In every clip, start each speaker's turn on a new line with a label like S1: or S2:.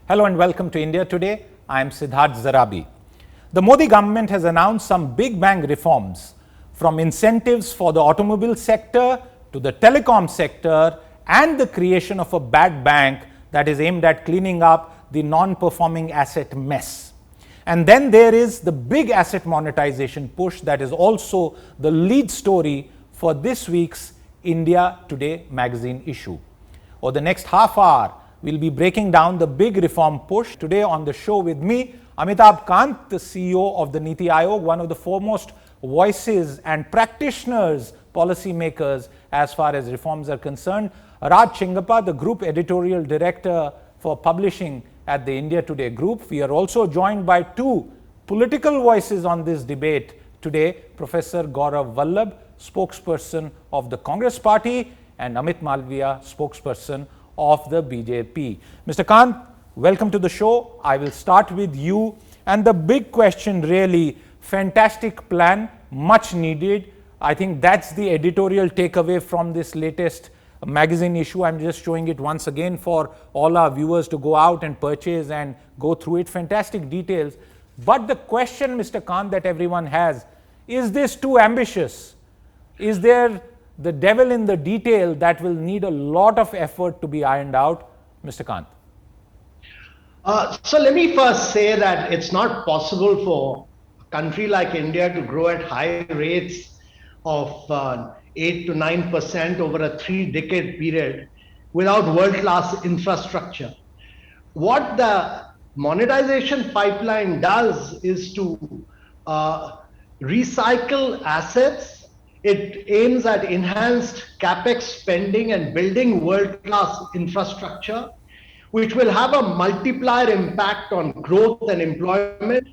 S1: Hello and welcome to India Today. I am Siddharth Zarabi. The Modi government has announced some big bang reforms, from incentives for the automobile sector to the telecom sector and the creation of a bad bank that is aimed at cleaning up the non-performing asset mess. And then there is the big asset monetization push that is also the lead story for this week's India Today magazine issue. Over the next half hour, we'll be breaking down the big reform push. Today on the show with me, Amitabh Kant, the CEO of the Niti Aayog, one of the foremost voices and practitioners, policymakers as far as reforms are concerned. Raj Chingappa, the Group Editorial Director for Publishing at the India Today Group. We are also joined by two political voices on this debate today, Professor Gaurav Vallabh, spokesperson of the Congress Party, and Amit Malviya, spokesperson of the BJP. Mr. Kant, welcome to the show. I will start with you. And the big question really, fantastic plan, much needed. I think that's the editorial takeaway from this latest magazine issue. I'm just showing it once again for all our viewers to go out and purchase and go through it. Fantastic details. But the question, Mr. Kant, that everyone has, is this too ambitious? Is there the devil in the detail that will need a lot of effort to be ironed out? Mr. Kant.
S2: So let me first say that it's not possible for a country like India to grow at high rates of 8 to 9% over a 3-decade period without world-class infrastructure. What the monetization pipeline does is to recycle assets. It aims at enhanced capex spending and building world-class infrastructure, which will have a multiplier impact on growth and employment.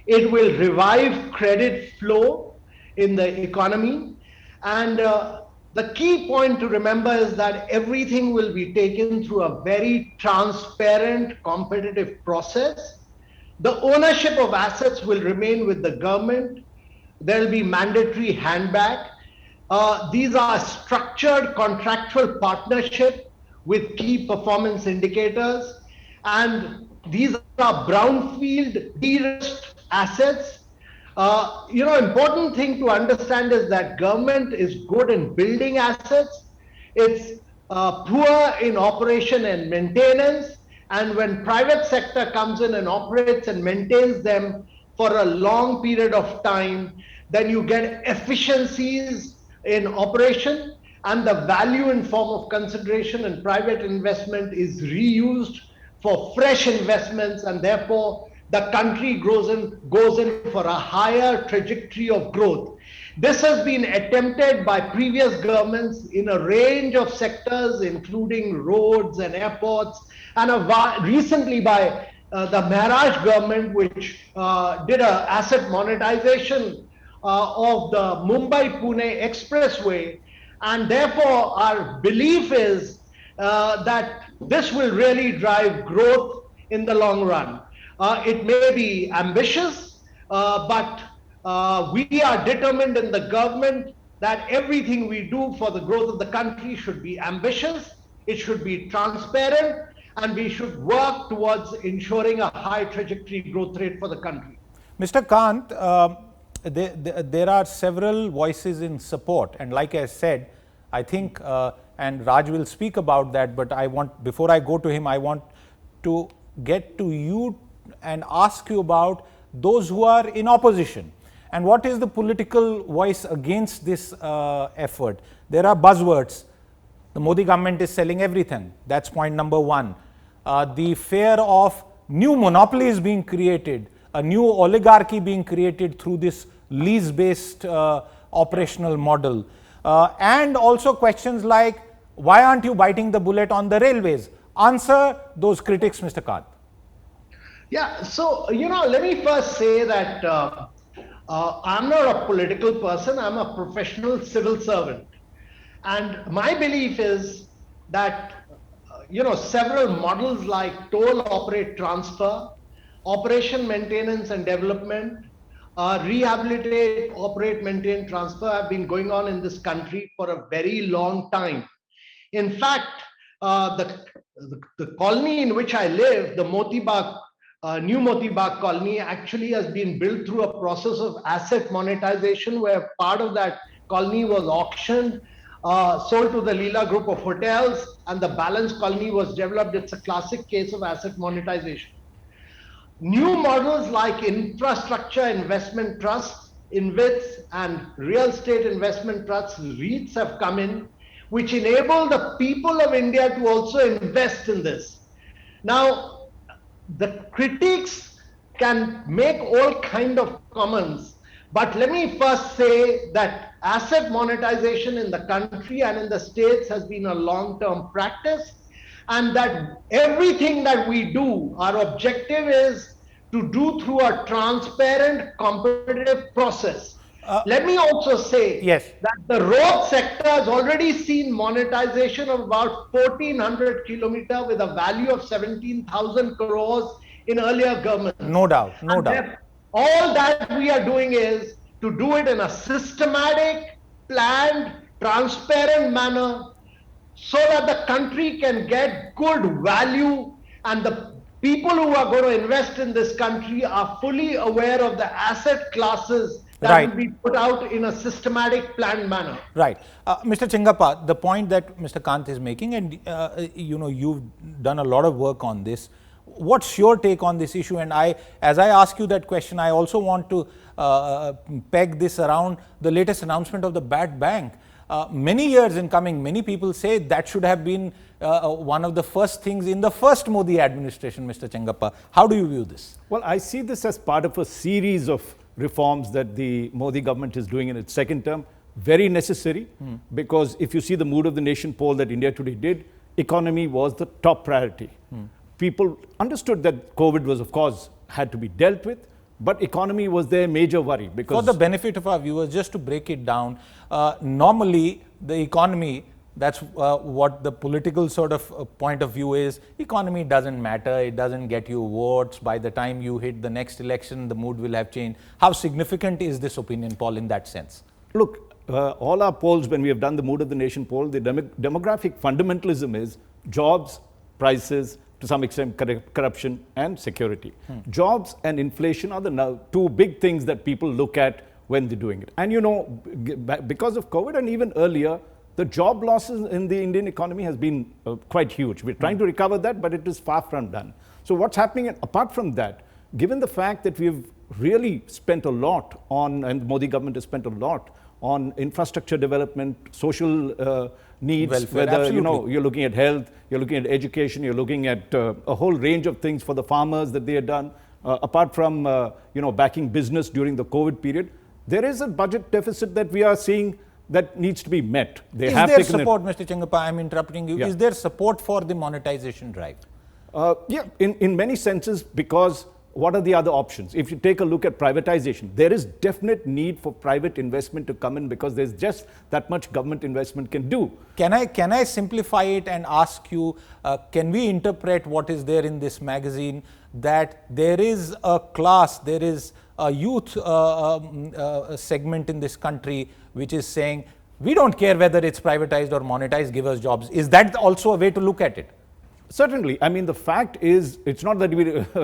S2: It will revive credit flow in the economy. And the key point to remember is that everything will be taken through a very transparent, competitive process. The ownership of assets will remain with the government. There will be mandatory handback. These are structured contractual partnership with key performance indicators, and these are brownfield de-risked assets. Important thing to understand is that government is good in building assets. It's poor in operation and maintenance. And when private sector comes in and operates and maintains them for a long period of time, then you get efficiencies in operation, and the value in form of consideration and private investment is reused for fresh investments, and therefore the country goes in for a higher trajectory of growth. This has been attempted by previous governments in a range of sectors, including roads and airports, and recently by the Maharashtra government, which did an asset monetization of the Mumbai-Pune Expressway. And therefore, our belief is that this will really drive growth in the long run. It may be ambitious, but we are determined in the government that everything we do for the growth of the country should be ambitious, it should be transparent, and we should work towards ensuring a high trajectory growth rate for the country.
S1: Mr. Kant, there are several voices in support, and like I said, I think, and Raj will speak about that, but before I go to him, I want to get to you and ask you about those who are in opposition. And what is the political voice against this effort? There are buzzwords. The Modi government is selling everything. That's point number one. The fear of new monopolies being created, a new oligarchy being created through this lease-based operational model. And also questions like, why aren't you biting the bullet on the railways? Answer those critics, Mr. Kant.
S2: Yeah, so, let me first say that I'm not a political person, I'm a professional civil servant. And my belief is that, several models like toll, operate, transfer, operation, maintenance and development, rehabilitate, operate, maintain, transfer have been going on in this country for a very long time. In fact, the colony in which I live, the Moti Bagh, New Moti Bagh colony, actually has been built through a process of asset monetization, where part of that colony was auctioned, sold to the Leela Group of hotels, and the balance colony was developed. It's a classic case of asset monetization. New models like infrastructure investment trusts, InvITs, and real estate investment trusts, REITs, have come in, which enable the people of India to also invest in this. Now, the critics can make all kind of comments, but let me first say that asset monetization in the country and in the states has been a long-term practice, and that everything that we do, our objective is to do through a transparent, competitive process. Let me also say
S1: Yes.
S2: that the road sector has already seen monetization of about 1,400 kilometers with a value of 17,000 crores in earlier governments.
S1: No doubt, no doubt.
S2: All that we are doing is to do it in a systematic, planned, transparent manner, so that the country can get good value, and the people who are going to invest in this country are fully aware of the asset classes that
S1: Right.
S2: will be put out in a systematic, planned manner.
S1: Right. Mr. Chengappa, the point that Mr. Kant is making, and you've done a lot of work on this. What's your take on this issue? And as I ask you that question, I also want to peg this around the latest announcement of the Bad Bank. Many years in coming, many people say that should have been one of the first things in the first Modi administration, Mr. Chengappa. How do you view this?
S3: Well, I see this as part of a series of reforms that the Modi government is doing in its second term. Very necessary, because if you see the Mood of the Nation poll that India Today did, economy was the top priority. People understood that COVID was, of course, had to be dealt with, but economy was their major worry. Because
S1: for the benefit of our viewers, just to break it down, normally the economy, that's what the political sort of point of view is. Economy doesn't matter, it doesn't get you votes. By the time you hit the next election, the mood will have changed. How significant is this opinion poll in that sense?
S3: Look, all our polls, when we have done the Mood of the Nation poll, the demographic fundamentalism is jobs, prices, to some extent corruption and security. Jobs and inflation are the two big things that people look at when they're doing it. And because of COVID and even earlier, the job losses in the Indian economy has been quite huge. We're trying to recover that, but it is far from done. So what's happening apart from that, given the fact that we've really spent a lot on, and the Modi government has spent a lot on infrastructure development, social needs,
S1: welfare,
S3: whether
S1: absolutely.
S3: you're looking at health, you're looking at education, you're looking at a whole range of things for the farmers that they have done, apart from backing business during the COVID period. There is a budget deficit that we are seeing that needs to be met.
S1: Is there support, Mr. Chengappa? I'm interrupting you.
S3: Yeah.
S1: Is there support for the monetization drive?
S3: Yeah, in many senses, because what are the other options? If you take a look at privatization, there is definite need for private investment to come in, because there's just that much government investment can do.
S1: Can I simplify it and ask you, can we interpret what is there in this magazine, that there is a class, there is a youth segment in this country which is saying, we don't care whether it's privatized or monetized, give us jobs. Is that also a way to look at it?
S3: Certainly. I mean, the fact is, it's not that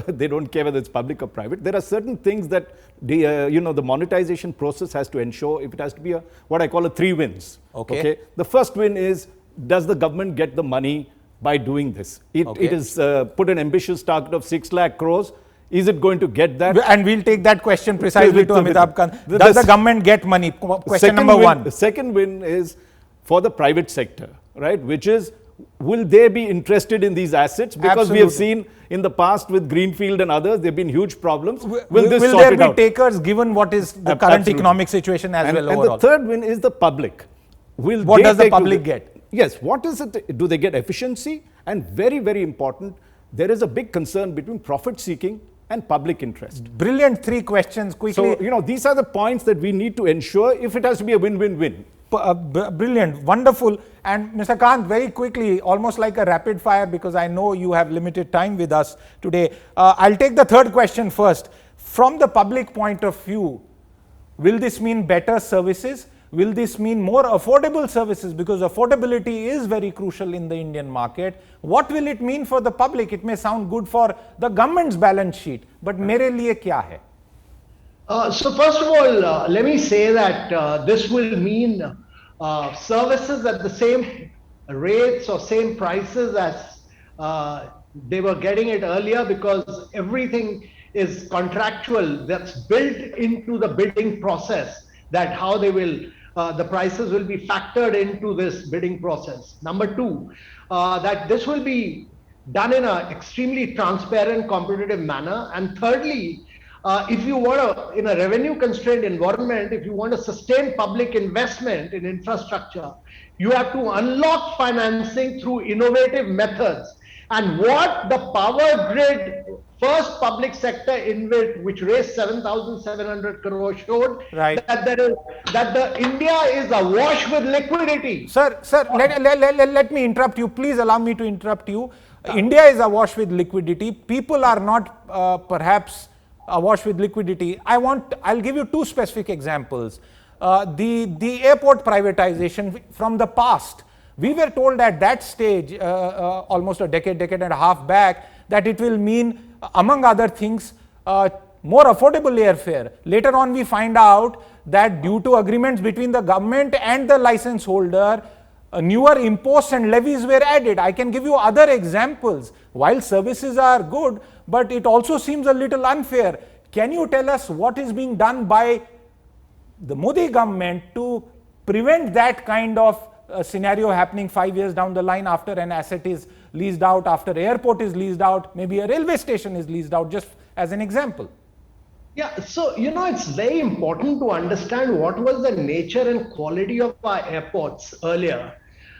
S3: they don't care whether it's public or private. There are certain things that the monetization process has to ensure. If it has to be what I call a 3 wins.
S1: Okay.
S3: The first win is, does the government get the money by doing this? It is put an ambitious target of 6 lakh crores. Is it going to get that?
S1: And we'll take that question precisely to Amitabh Kant. Does the government get money? Question number one.
S3: The second win is for the private sector, right? Which is, will they be interested in these assets? Because
S1: Absolutely.
S3: we have seen in the past with Greenfield and others, there have been huge problems.
S1: Will there be takers, given what is the current economic situation as well overall?
S3: And the third win is the public.
S1: What does the public get?
S3: Yes, what is it? Do they get efficiency? And very, very important, there is a big concern between profit seeking and public interest.
S1: Brilliant 3 questions quickly.
S3: So, these are the points that we need to ensure if it has to be a win-win-win.
S1: Brilliant, wonderful. And Mr. Kant, very quickly, almost like a rapid fire, because I know you have limited time with us today. I'll take the third question first. From the public point of view, will this mean better services? Will this mean more affordable services? Because affordability is very crucial in the Indian market. What will it mean for the public? It may sound good for the government's balance sheet, but mere liye kya hai?
S2: So first of all, let me say that this will mean services at the same rates or same prices as they were getting it earlier, because everything is contractual, that's built into the bidding process, that how they will the prices will be factored into this bidding process. Number two, that this will be done in an extremely transparent, competitive manner. And thirdly, if you want to, in a revenue constrained environment, if you want to sustain public investment in infrastructure, you have to unlock financing through innovative methods. And what the Power Grid first public sector InvIT, which raised 7,700 crore, showed
S1: Right.
S2: that the India is awash with liquidity.
S1: Sir, let me interrupt you. Please allow me to interrupt you. India is awash with liquidity. People are not perhaps awash with liquidity. I'll give you two specific examples. The airport privatization from the past. We were told at that stage, almost a decade and a half back, that it will mean, among other things, more affordable airfare. Later on, we find out that due to agreements between the government and the license holder, newer imposts and levies were added. I can give you other examples. While services are good, but it also seems a little unfair. Can you tell us what is being done by the Modi government to prevent that kind of scenario happening 5 years down the line, after an asset is leased out, after airport is leased out, maybe a railway station is leased out, just as an example?
S2: Yeah, so it's very important to understand what was the nature and quality of our airports earlier.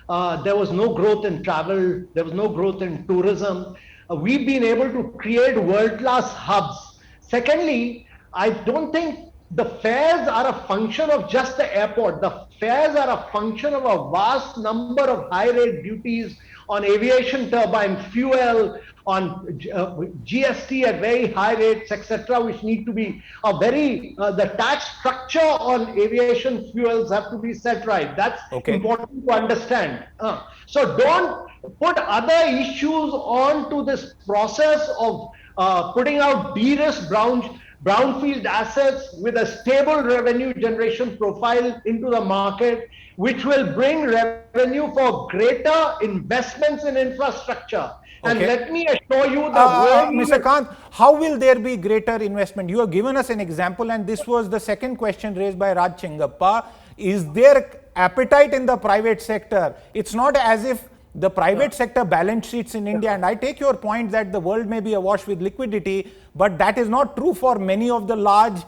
S2: There was no growth in travel, there was no growth in tourism. We've been able to create world-class hubs. Secondly, I don't think the fares are a function of just the airport. The fares are a function of a vast number of high-rate duties on aviation turbine fuel, on GST at very high rates, etc., which need to be the tax structure on aviation fuels have to be set right. That's important to understand. So don't put other issues onto this process of putting out de-risk brownfield assets with a stable revenue generation profile into the market, which will bring revenue for greater investments in infrastructure. And let me assure you that
S1: Mr. Kant, how will there be greater investment? You have given us an example, and this was the second question raised by Raj Chengappa. Is there appetite in the private sector? It's not as if the private sector balance sheets in India, and I take your point that the world may be awash with liquidity, but that is not true for many of the large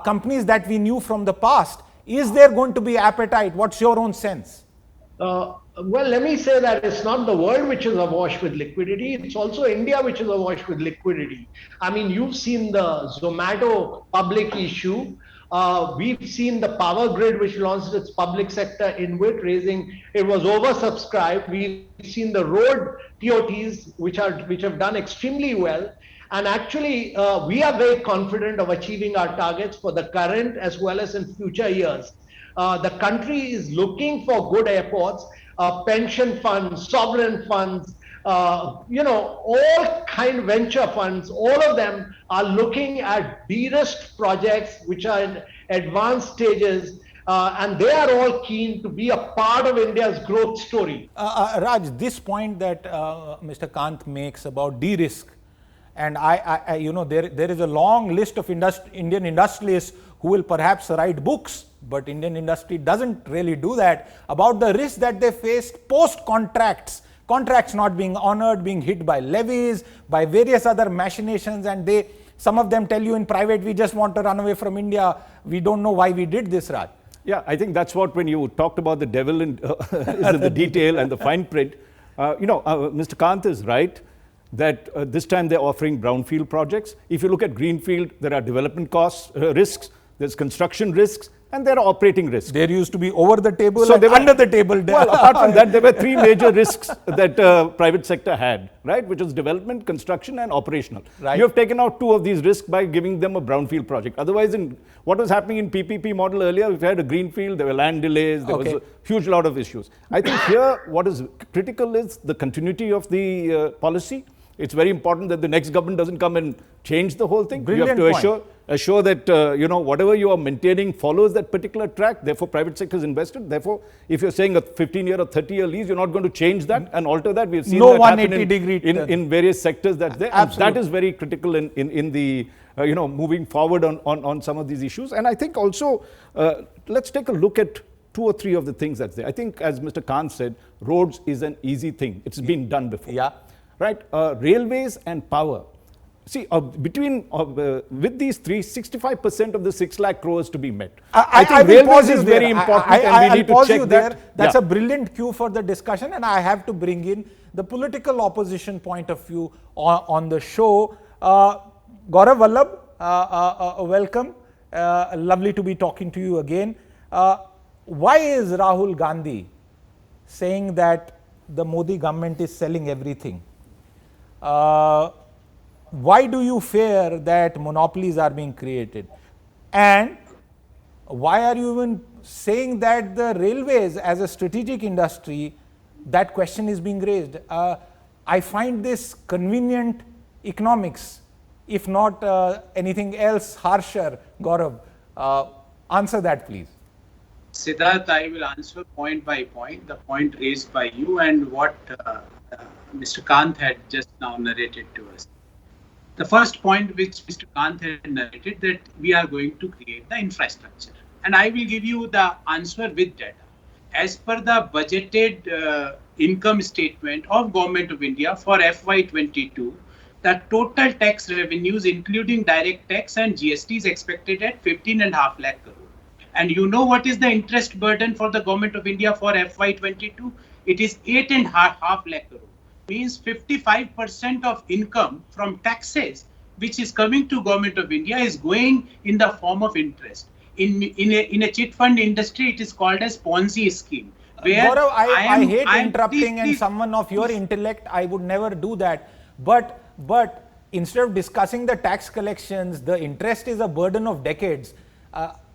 S1: companies that we knew from the past. Is there going to be appetite? What's your own sense?
S2: Well, let me say that it's not the world which is awash with liquidity. It's also India which is awash with liquidity. I mean, you've seen the Zomato public issue. We've seen the Power Grid, which launched its public sector InvIT, it was oversubscribed. We've seen the road TOTs, which have done extremely well. And actually, we are very confident of achieving our targets for the current as well as in future years. The country is looking for good airports, pension funds, sovereign funds, all kind venture funds, all of them are looking at de-risked projects which are in advanced stages, and they are all keen to be a part of India's growth story.
S1: Raj, this point that Mr. Kant makes about de-risk, and there is a long list of Indian industrialists who will perhaps write books, but Indian industry doesn't really do that, about the risk that they faced post-contracts. Contracts not being honored, being hit by levies, by various other machinations, and some of them tell you in private, we just want to run away from India. We don't know why we did this, Raj.
S3: Yeah, I think that's what, when you talked about the devil is in the detail and the fine print, Mr. Kant is right that this time they're offering brownfield projects. If you look at greenfield, there are development costs, risks, there's construction risks, and there are operating risks.
S1: There used to be over the table
S3: So
S1: and
S3: they were-
S1: under the table.
S3: Well, apart from that, there were three major risks that private sector had, right? Which was development, construction, and operational.
S1: Right.
S3: You have taken out two of these risks by giving them a brownfield project. Otherwise, in what was happening in PPP model earlier, we had a greenfield, there were land delays, there was a huge lot of issues. I think here, what is critical is the continuity of the policy. It's very important that the next government doesn't come and change the whole thing.
S1: Brilliant
S3: you have to
S1: point.
S3: assure that whatever you are maintaining follows that particular track. Therefore, private sector is invested. Therefore, if you're saying a 15-year or 30-year lease, you're not going to change that and alter that. We've seen
S1: No
S3: that happen
S1: 180-degree
S3: in various sectors that's there. And that is very critical in the moving forward on some of these issues. And I think also let's take a look at two or three of the things that's there. I think, as Mr. Khan said, roads is an easy thing. It's been done before.
S1: Yeah.
S3: Right? Railways and power. See, with these three, 65% of the 6 lakh crores to be met.
S1: I
S3: think railways is very important, and we need to check that.
S1: That's a brilliant cue for the discussion, and I have to bring in the political opposition point of view on the show. Gaurav Vallabh, welcome. Lovely to be talking to you again. Why is Rahul Gandhi saying that the Modi government is selling everything? Why do you fear that monopolies are being created? And why are you even saying that the railways as a strategic industry, that question is being raised? I find this convenient economics, if not anything else harsher. Gaurav, answer that please.
S4: Siddharth, I will answer point by point, the point raised by you and what Mr. Kant had just now narrated to us. The first point which Mr. Kant had narrated, that we are going to create the infrastructure. And I will give you the answer with data. As per the budgeted income statement of Government of India for FY22, the total tax revenues, including direct tax and GST, is expected at 15.5 lakh crore. And you know what is the interest burden for the Government of India for FY22? It is 8.5 lakh crore. Means 55% of income from taxes which is coming to Government of India is going in the form of interest. In a chit fund industry, it is called as Ponzi scheme.
S1: Gaurav, I hate interrupting, and someone of your intellect, I would never do that. But instead of discussing the tax collections, the interest is a burden of decades.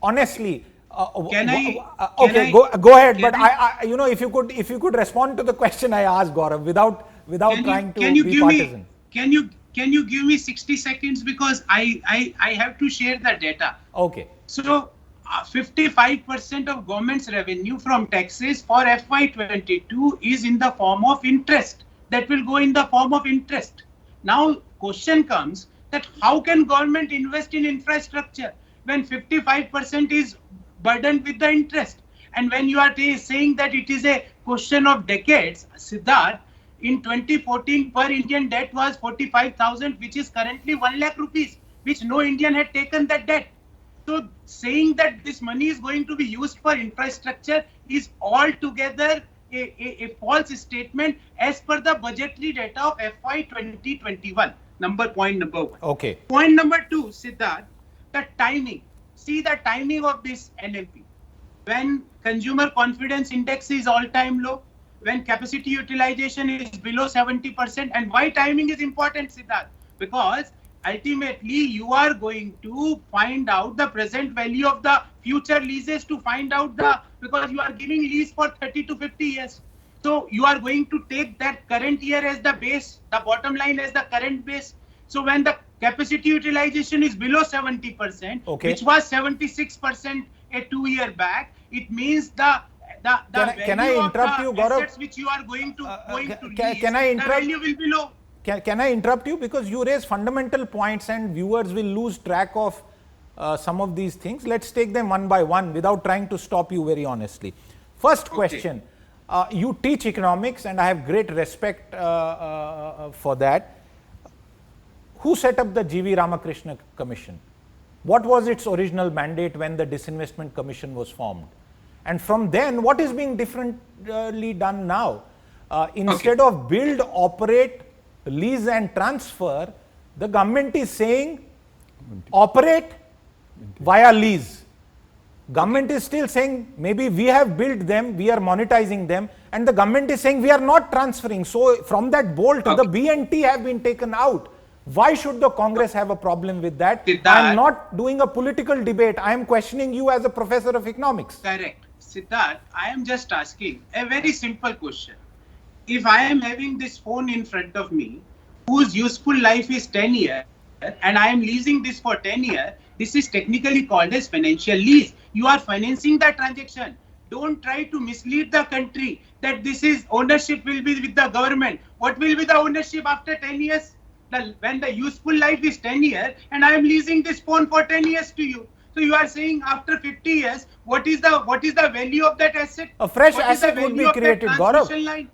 S1: Honestly, go ahead. But if you could respond to the question I asked, Gaurav, without trying to be partisan.
S4: Can you give me 60 seconds, because I have to share the data.
S1: Okay.
S4: So 55% of government's revenue from taxes for FY22 is in the form of interest. That will go in the form of interest. Now, question comes that how can government invest in infrastructure when 55% is burdened with the interest? And when you are saying that it is a question of decades, Siddharth, in 2014 per Indian debt was 45,000, which is currently 1 lakh rupees, which no Indian had taken that debt. So saying that this money is going to be used for infrastructure is altogether a false statement as per the budgetary data of FY 2021. Point number one.
S1: Okay.
S4: Point number two, Siddharth, the timing. See the timing of this NLP. When consumer confidence index is all-time low, when capacity utilization is below 70%. And why timing is important, Siddharth? Because ultimately you are going to find out the present value of the future leases to find out because you are giving lease for 30 to 50 years. So you are going to take that current year as the base, the bottom line as the current base. So when the capacity utilization is below 70%,
S1: okay,
S4: which was 76% a 2 year back, it means the
S1: can I interrupt you, Gaurav?
S4: Assets which you are going to lease,
S1: can I interrupt?
S4: The value will be low.
S1: Can I interrupt you, because you raise fundamental points and viewers will lose track of some of these things. Let's take them one by one without trying to stop you very honestly. First question, you teach economics and I have great respect for that. Who set up the G.V. Ramakrishna Commission? What was its original mandate when the Disinvestment Commission was formed? And from then, what is being differently done now? Instead of build, operate, lease and transfer, the government is saying operate via lease. Government is still saying maybe we have built them, we are monetizing them, and the government is saying we are not transferring. So from that bolt, the B and T have been taken out. Why should the Congress have a problem with that? I am not doing a political debate. I am questioning you as a professor of economics.
S4: Correct. Siddharth, I am just asking a very simple question. If I am having this phone in front of me, whose useful life is 10 years, and I am leasing this for 10 years, this is technically called as financial lease. You are financing the transaction. Don't try to mislead the country that this is ownership will be with the government. What will be the ownership after 10 years? When the useful life is 10 years and I am leasing this phone for 10 years to you. So you are saying after 50 years, what is the value of that asset?
S1: A fresh asset would be created, Gaurav.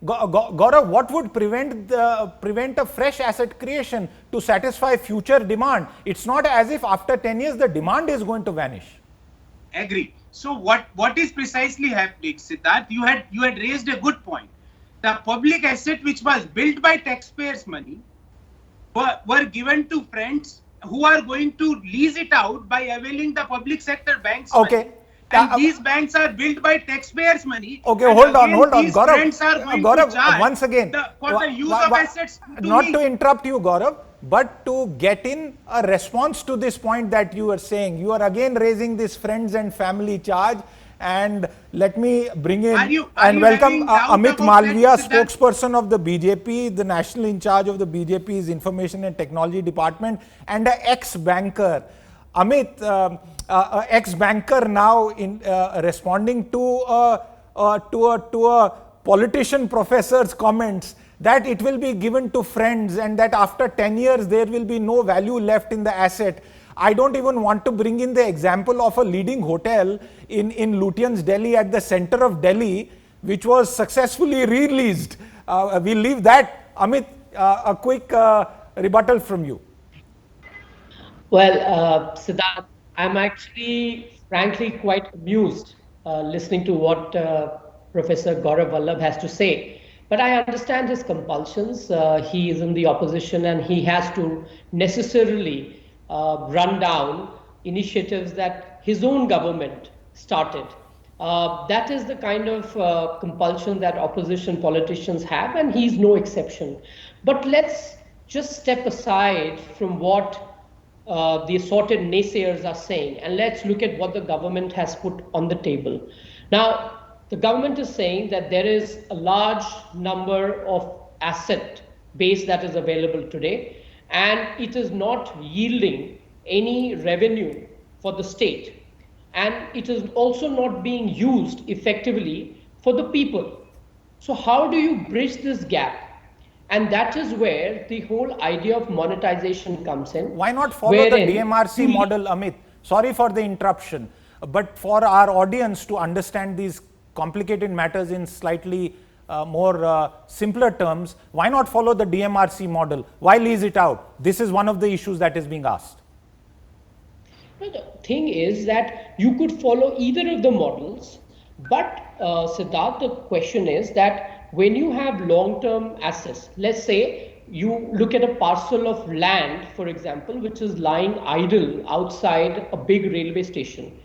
S1: Gaurav, what would prevent a fresh asset creation to satisfy future demand? It's not as if after 10 years the demand is going to vanish.
S4: Agree. So what is precisely happening, Siddharth? You had raised a good point. The public asset which was built by taxpayers' money were given to friends who are going to lease it out by availing the public sector banks.
S1: Okay.
S4: Money. And these banks are built by taxpayers' money.
S1: Okay, hold on.
S4: Gaurav,
S1: once again,
S4: for the use of assets.
S1: Not to interrupt you, Gaurav, but to get in a response to this point that you are saying, you are again raising this friends and family charge. And let me bring in and welcome Amit Malviya, spokesperson of the BJP, the national in charge of the BJP's Information and Technology Department, and an ex-banker. Amit, ex-banker now in responding to a politician professor's comments that it will be given to friends and that after 10 years there will be no value left in the asset. I don't even want to bring in the example of a leading hotel in Lutyens, Delhi, at the center of Delhi, which was successfully released. We'll leave that. Amit, a quick rebuttal from you.
S5: Well, Siddharth, I'm actually, frankly, quite amused listening to what Professor Gaurav Vallabh has to say. But I understand his compulsions. He is in the opposition and he has to necessarily run down initiatives that his own government started. That is the kind of compulsion that opposition politicians have, and he's no exception. But let's just step aside from what the assorted naysayers are saying, and let's look at what the government has put on the table. Now, the government is saying that there is a large number of asset base that is available today, and it is not yielding any revenue for the state. And it is also not being used effectively for the people. So how do you bridge this gap? And that is where the whole idea of monetization comes in.
S1: Why not follow the DMRC model, Amit? Sorry for the interruption, but for our audience to understand these complicated matters in slightly more simpler terms, why not follow the DMRC model? Why lease it out? This is one of the issues that is being asked.
S5: The thing is that you could follow either of the models, but Siddharth, the question is that when you have long-term assets, let's say you look at a parcel of land, for example, which is lying idle outside a big railway station.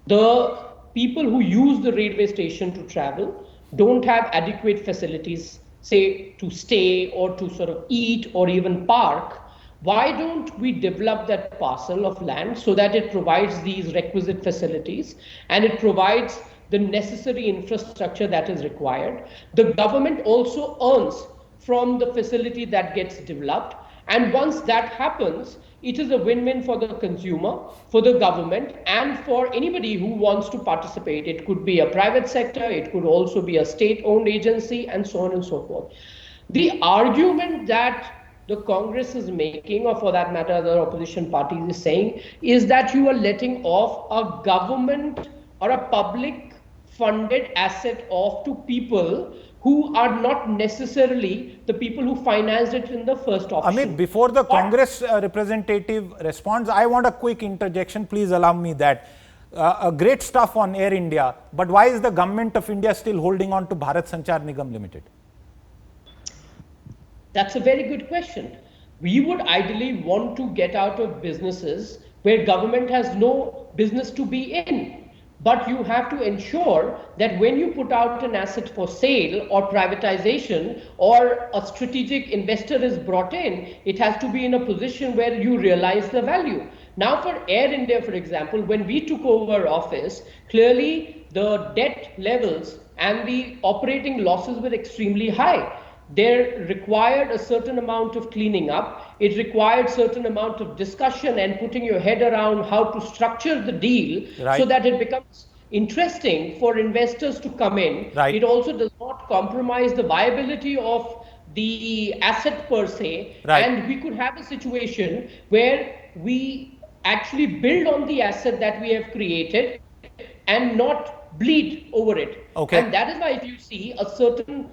S5: The people who use the railway station to travel don't have adequate facilities, say, to stay or to sort of eat or even park. Why don't we develop that parcel of land so that it provides these requisite facilities and it provides the necessary infrastructure that is required? The government also earns from the facility that gets developed. And once that happens, it is a win-win for the consumer, for the government, and for anybody who wants to participate. It could be a private sector, it could also be a state-owned agency, and so on and so forth. The argument that the Congress is making, or for that matter, the opposition parties is saying, is that you are letting off a government or a public funded asset off to people who are not necessarily the people who financed it in the first option.
S1: Amit, before the Congress representative responds, I want a quick interjection. Please allow me that. Great stuff on Air India, but why is the government of India still holding on to Bharat Sanchar Nigam Limited?
S5: That's a very good question. We would ideally want to get out of businesses where government has no business to be in. but you have to ensure that when you put out an asset for sale or privatization or a strategic investor is brought in, it has to be in a position where you realize the value. Now for Air India, for example, when we took over office, clearly the debt levels and the operating losses were extremely high. There required a certain amount of cleaning up. It required certain amount of discussion and putting your head around how to structure the deal
S1: Right.
S5: so that it becomes interesting for investors to come in.
S1: Right.
S5: It also does not compromise the viability of the asset per se.
S1: Right.
S5: And we could have a situation where we actually build on the asset that we have created and not bleed over it.
S1: Okay.
S5: And that is why if you see a certain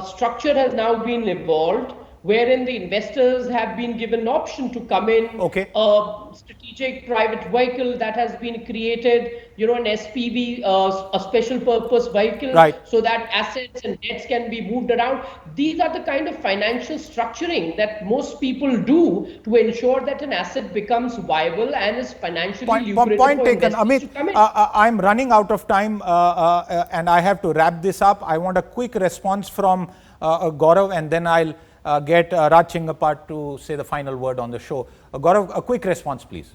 S5: structure has now been evolved wherein the investors have been given an option to come in,
S1: Okay.
S5: a strategic private vehicle that has been created, an SPV, a special purpose vehicle,
S1: Right.
S5: so that assets and debts can be moved around. These are the kind of financial structuring that most people do to ensure that an asset becomes viable and is financially lucrative
S1: Point
S5: for
S1: taken.
S5: investors to
S1: Amit,
S5: come in.
S1: I'm running out of time and I have to wrap this up. I want a quick response from Gaurav, and then I'll get Raj Chingappa to say the final word on the show. Gaurav, a quick response, please.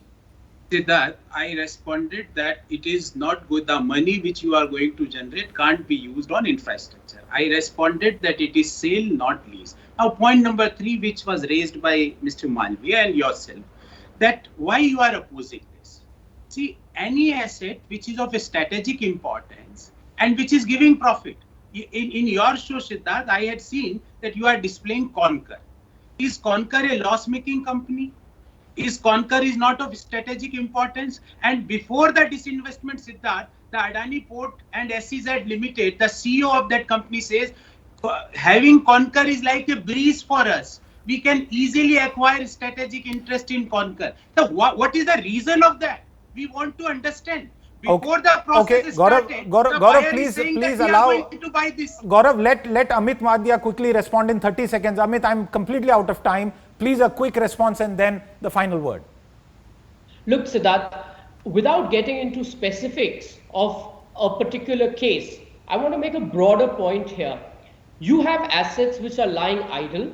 S4: Siddharth, I responded that it is not good. The money which you are going to generate can't be used on infrastructure. I responded that it is sale, not lease. Now, point number 3, which was raised by Mr. Malviya and yourself, that why you are opposing this. See, any asset which is of a strategic importance and which is giving profit. In your show, Siddharth, I had seen that you are displaying Concur. Is Concur a loss-making company? Is Concur is not of strategic importance? And before the disinvestment, Siddharth, the Adani Port and SEZ Limited, the CEO of that company says, having Concur is like a breeze for us. We can easily acquire strategic interest in Concur. So what is the reason of that? We want to understand. Before the process started,
S1: Gaurav, please allow.
S4: To buy this.
S1: Gaurav, let Amit Madhya quickly respond in 30 seconds. Amit, I'm completely out of time. Please, a quick response and then the final word.
S5: Look, Siddharth, without getting into specifics of a particular case, I want to make a broader point here. You have assets which are lying idle.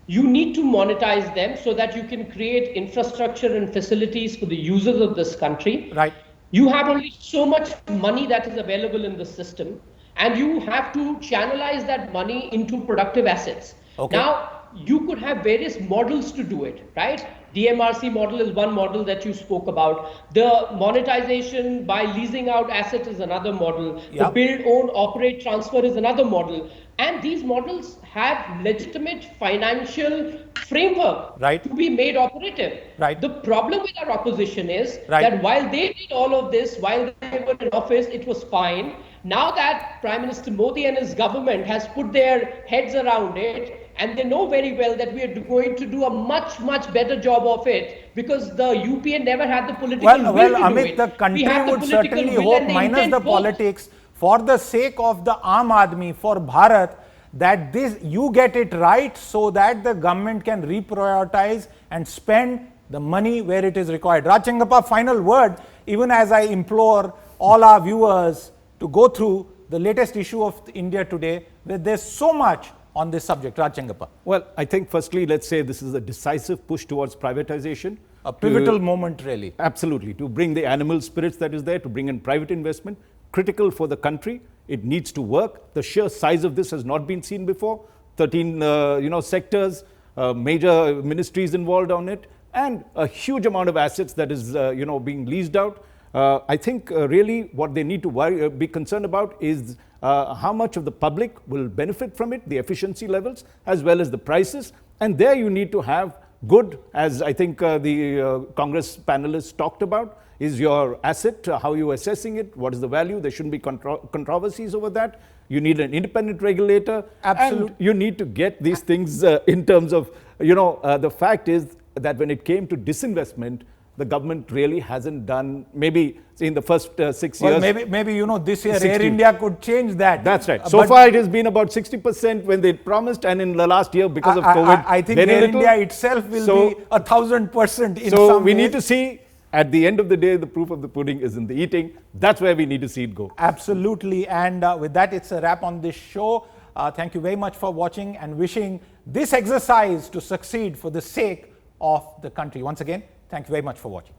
S5: You need to monetize them so that you can create infrastructure and facilities for the users of this country.
S1: Right.
S5: You have only so much money that is available in the system, and you have to channelize that money into productive assets.
S1: Okay.
S5: Now, you could have various models to do it, right? DMRC model is one model that you spoke about. The monetization by leasing out assets is another model.
S1: Yeah.
S5: The build, own, operate, transfer is another model. And these models have legitimate financial framework
S1: Right.
S5: to be made operative.
S1: Right.
S5: The problem with our opposition is
S1: Right.
S5: that while they did all of this, while they were in office, it was fine. Now that Prime Minister Modi and his government has put their heads around it, and they know very well that we are going to do a much, much better job of it because the UPA never had the political will to do
S1: Amit,
S5: it.
S1: the
S5: We
S1: country
S5: have the
S1: would
S5: political
S1: certainly
S5: will
S1: hope,
S5: and the
S1: minus
S5: intent
S1: the
S5: both.
S1: politics, for the sake of the Aam Aadmi, for Bharat, that this you get it right so that the government can reprioritize and spend the money where it is required. Raj Chingappa, final word, even as I implore all our viewers to go through the latest issue of India Today, where there's so much on this subject. Raj Chingappa.
S3: Well, I think firstly, let's say this is a decisive push towards privatization.
S1: A pivotal moment, really.
S3: Absolutely. To bring the animal spirits that is there, to bring in private investment, critical for the country. It needs to work. The sheer size of this has not been seen before. 13, sectors, major ministries involved on it, and a huge amount of assets that is, being leased out. I think really what they need to be concerned about is how much of the public will benefit from it, the efficiency levels, as well as the prices. And there you need to have good, as I think the Congress panelists talked about, is your asset, how are you assessing it, what is the value, there shouldn't be controversies over that. You need an independent regulator.
S1: Absolutely.
S3: And you need to get these things in terms of, the fact is that when it came to disinvestment, the government really hasn't done, maybe in the first 6
S1: Well,
S3: years.
S1: maybe this year
S3: 60.
S1: Air India could change that.
S3: That's right. So far, it has been about 60% when they promised, and in the last year, because of COVID,
S1: I think
S3: very
S1: Air
S3: little.
S1: India itself will be 1,000% in
S3: So
S1: some
S3: we
S1: ways.
S3: need to see, At the end of the day, the proof of the pudding is in the eating. That's where we need to see it go.
S1: Absolutely. And with that, it's a wrap on this show. Thank you very much for watching and wishing this exercise to succeed for the sake of the country. Once again, thank you very much for watching.